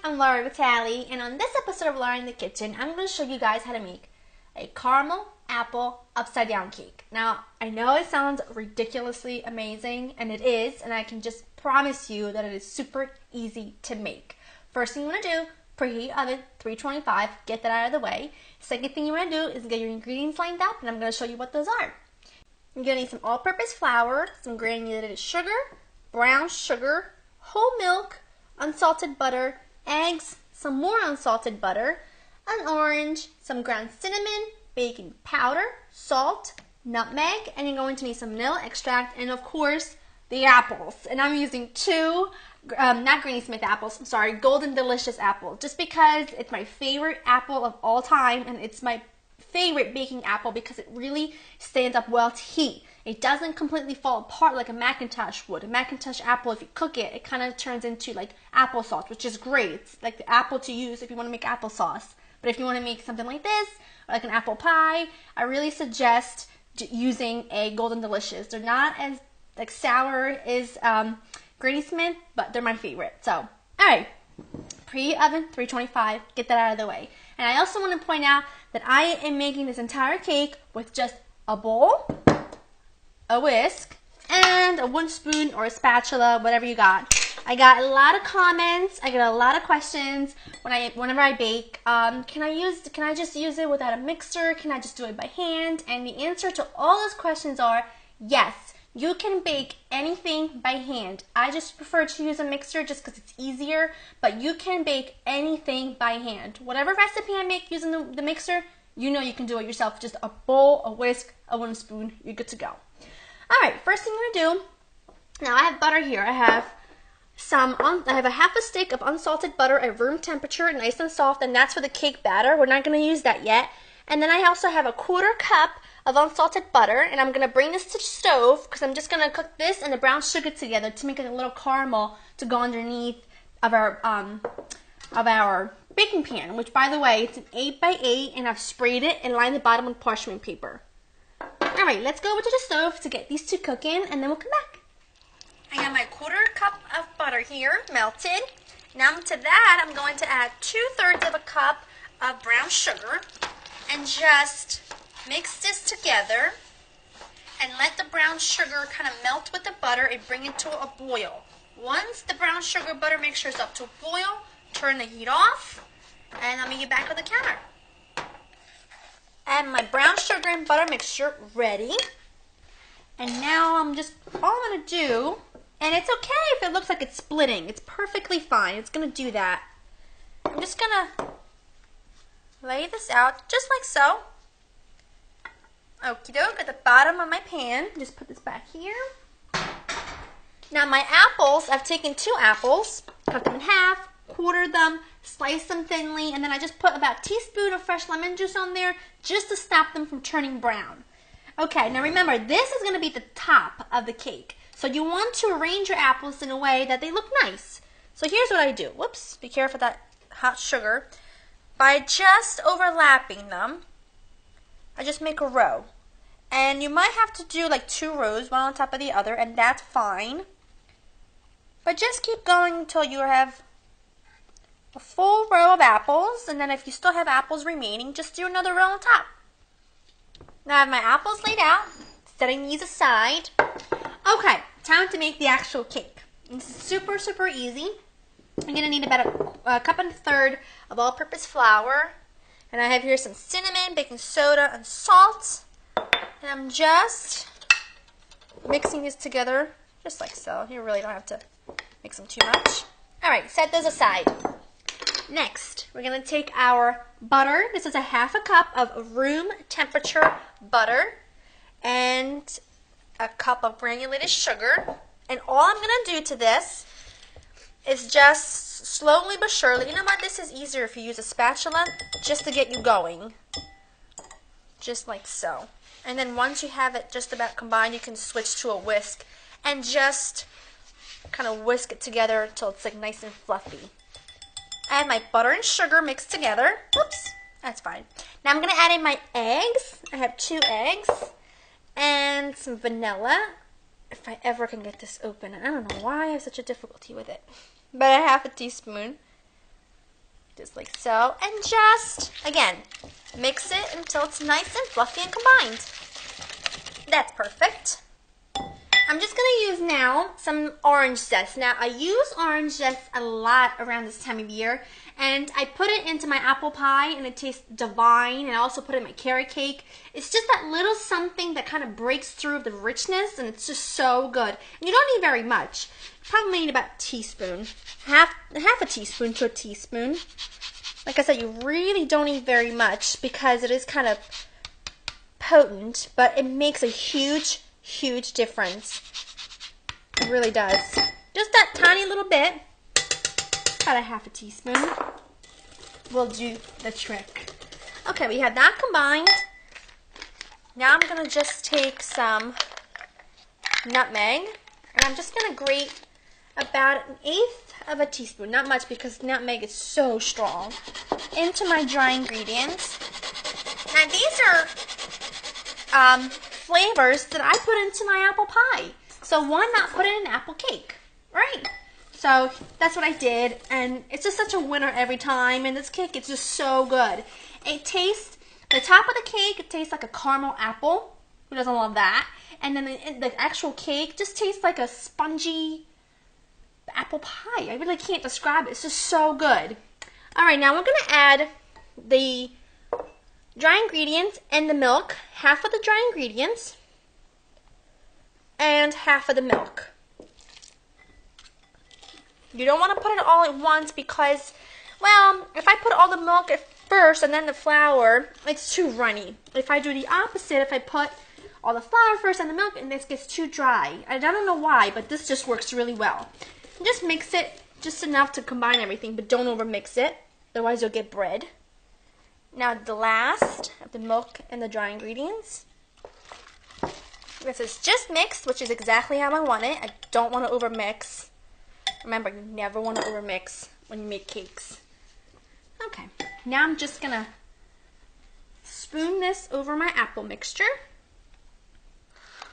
I'm Laura Vitale, and on this episode of Laura in the Kitchen, I'm going to show you guys how to make a caramel apple upside down cake. Now, I know it sounds ridiculously amazing, and it is, and I can just promise you that it is super easy to make. First thing you want to do, preheat oven 325, get that out of the way. Second thing you want to do is get your ingredients lined up, and I'm going to show you what those are. You're going to need some all-purpose flour, some granulated sugar, brown sugar, whole milk, unsalted butter, eggs, some more unsalted butter, an orange, some ground cinnamon, baking powder, salt, nutmeg, and you're going to need some vanilla extract, and of course, the apples. And I'm using two, not Granny Smith apples, I'm sorry, Golden Delicious apples, just because it's my favorite apple of all time, and it's my favorite baking apple because it really stands up well to heat. It doesn't completely fall apart like a Macintosh would. A Macintosh apple, if you cook it, it kind of turns into like applesauce, which is great. It's like the apple to use if you want to make applesauce. But if you want to make something like this, or like an apple pie, I really suggest using a Golden Delicious. They're not as like sour as Granny Smith, but they're my favorite. So, alright, preheat oven 325, get that out of the way. And I also want to point out that I am making this entire cake with just a bowl, a whisk, and a wooden spoon or a spatula, whatever you got. I got a lot of comments. I got a lot of questions whenever I bake. Can I just use it without a mixer? Can I just do it by hand? And the answer to all those questions are yes. You can bake anything by hand. I just prefer to use a mixer just because it's easier, but you can bake anything by hand. Whatever recipe I make using the mixer, you know you can do it yourself. Just a bowl, a whisk, a wooden spoon, you're good to go. Alright, first thing I'm going to do, now I have butter here. I have a half a stick of unsalted butter at room temperature, nice and soft, and that's for the cake batter. We're not going to use that yet. And then I also have a 1/4 cup of unsalted butter, and I'm going to bring this to the stove because I'm just going to cook this and the brown sugar together to make like a little caramel to go underneath of our baking pan, which by the way, it's an 8x8, and I've sprayed it and lined the bottom with parchment paper. Alright, let's go over to the stove to get these two cooking, and then we'll come back. I got my 1/4 cup of butter here, melted. Now to that, I'm going to add 2/3 of a cup of brown sugar, and just mix this together and let the brown sugar kind of melt with the butter and bring it to a boil. Once the brown sugar butter mixture is up to a boil, turn the heat off, and I'll meet you back on the counter. Add my brown sugar and butter mixture ready. And now all I'm going to do, and it's okay if it looks like it's splitting. It's perfectly fine. It's going to do that. I'm just going to lay this out just like so. Okie doke, at the bottom of my pan. Just put this back here. Now my apples, I've taken 2 apples, cut them in half, quartered them, sliced them thinly, and then I just put about a teaspoon of fresh lemon juice on there just to stop them from turning brown. Okay, now remember, this is going to be the top of the cake. So you want to arrange your apples in a way that they look nice. So here's what I do. Whoops, be careful of that hot sugar. By just overlapping them, I just make a row. And you might have to do like 2 rows, one on top of the other, and that's fine. But just keep going until you have a full row of apples, and then if you still have apples remaining, just do another row on top. Now I have my apples laid out, setting these aside. Okay, time to make the actual cake. This is super, super easy. I'm going to need about a 1.25 cups of all-purpose flour. And I have here some cinnamon, baking soda, and salt. And I'm just mixing these together, just like so. You really don't have to mix them too much. Alright, set those aside. Next, we're going to take our butter. This is a 1/2 cup of room temperature butter. And a cup of granulated sugar. And all I'm going to do to this is just slowly but surely, you know what, this is easier if you use a spatula, just to get you going. Just like so. And then once you have it just about combined, you can switch to a whisk and just kind of whisk it together until it's like nice and fluffy. I have my butter and sugar mixed together. Oops, that's fine. Now I'm going to add in my eggs. I have 2 eggs and some vanilla. If I ever can get this open. I don't know why I have such a difficulty with it. But a 1/2 teaspoon. just like so, and just, again, mix it until it's nice and fluffy and combined. That's perfect. I'm just going to use now some orange zest. Now, I use orange zest a lot around this time of year, and I put it into my apple pie, and it tastes divine, and I also put it in my carrot cake. It's just that little something that kind of breaks through the richness, and it's just so good. And you don't need very much. You probably need about a teaspoon, half a teaspoon to a teaspoon. Like I said, you really don't need very much because it is kind of potent, but it makes a huge difference. It really does. Just that tiny little bit, about a half a teaspoon, will do the trick. Okay, we have that combined. Now I'm going to just take some nutmeg, and I'm just going to grate about 1/8 of a teaspoon, not much because nutmeg is so strong, into my dry ingredients. Now these are flavors that I put into my apple pie. So why not put it in an apple cake, right? So that's what I did, and it's just such a winner every time, and this cake is just so good. It tastes, the top of the cake, it tastes like a caramel apple. Who doesn't love that? And then the actual cake just tastes like a spongy apple pie. I really can't describe it. It's just so good. All right, now we're going to add the dry ingredients and the milk. Half of the dry ingredients and half of the milk. You don't want to put it all at once because, well, if I put all the milk at first and then the flour, it's too runny. If I do the opposite, if I put all the flour first and the milk, and this gets too dry. I don't know why, but this just works really well. Just mix it just enough to combine everything, but don't over mix it, otherwise you'll get bread. Now the last of the milk and the dry ingredients. This is just mixed, which is exactly how I want it. I don't want to over mix. Remember, you never want to over mix when you make cakes. Okay, now I'm just gonna spoon this over my apple mixture.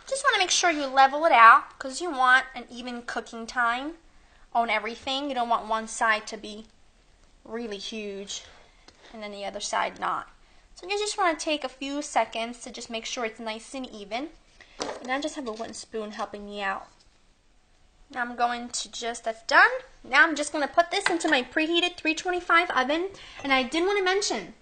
Just want to make sure you level it out because you want an even cooking time on everything. You don't want one side to be really huge and then the other side not. So you just want to take a few seconds to just make sure it's nice and even. And I just have a wooden spoon helping me out. Now I'm going to that's done. Now I'm just going to put this into my preheated 325 oven. And I did want to mention,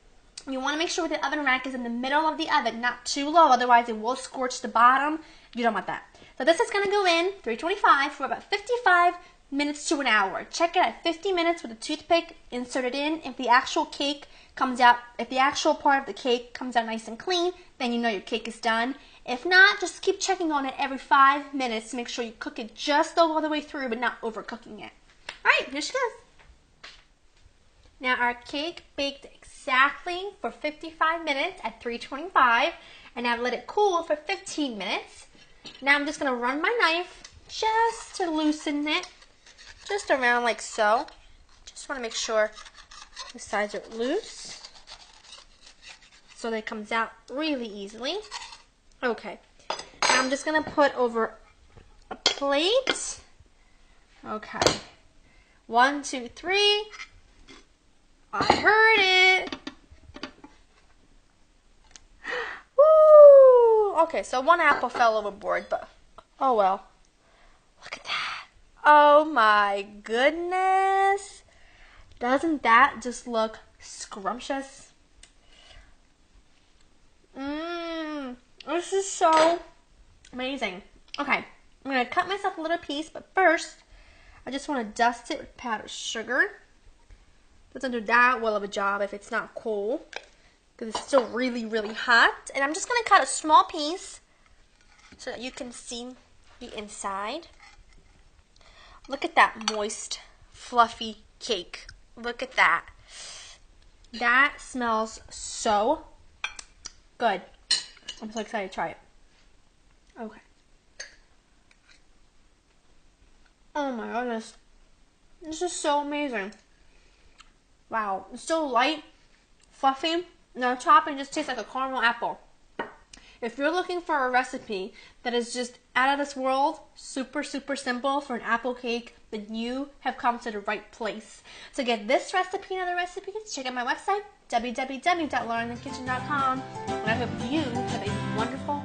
you want to make sure the oven rack is in the middle of the oven, not too low, otherwise it will scorch the bottom. You don't want that. So this is going to go in 325 for about 55 minutes to an hour. Check it at 50 minutes with a toothpick, insert it in. If the actual cake comes out, if the actual part of the cake comes out nice and clean, then you know your cake is done. If not, just keep checking on it every 5 minutes to make sure you cook it just all the way through, but not overcooking it. All right, here she goes. Now our cake baked exactly for 55 minutes at 325, and I've let it cool for 15 minutes. Now I'm just going to run my knife just to loosen it, just around like so. Just want to make sure the sides are loose so that it comes out really easily. Okay, now I'm just going to put over a plate. Okay, 1, 2, 3. I heard it. Woo! Okay, so one apple fell overboard, but oh well. Look at that. Oh my goodness. Doesn't that just look scrumptious? This is so amazing. Okay, I'm going to cut myself a little piece, but first, I just want to dust it with powdered sugar. Doesn't do that well of a job if it's not cool, because it's still really, really hot. And I'm just going to cut a small piece so that you can see the inside. Look at that moist, fluffy cake. Look at that. That smells so good. I'm so excited to try it. Okay. Oh my goodness. This is so amazing. Wow. It's so light, fluffy, and the topping just tastes like a caramel apple. If you're looking for a recipe that is just out of this world, super simple for an apple cake, then you have come to the right place. To get this recipe and other recipes, check out my website, www.laureninthekitchen.com. And I hope you have a wonderful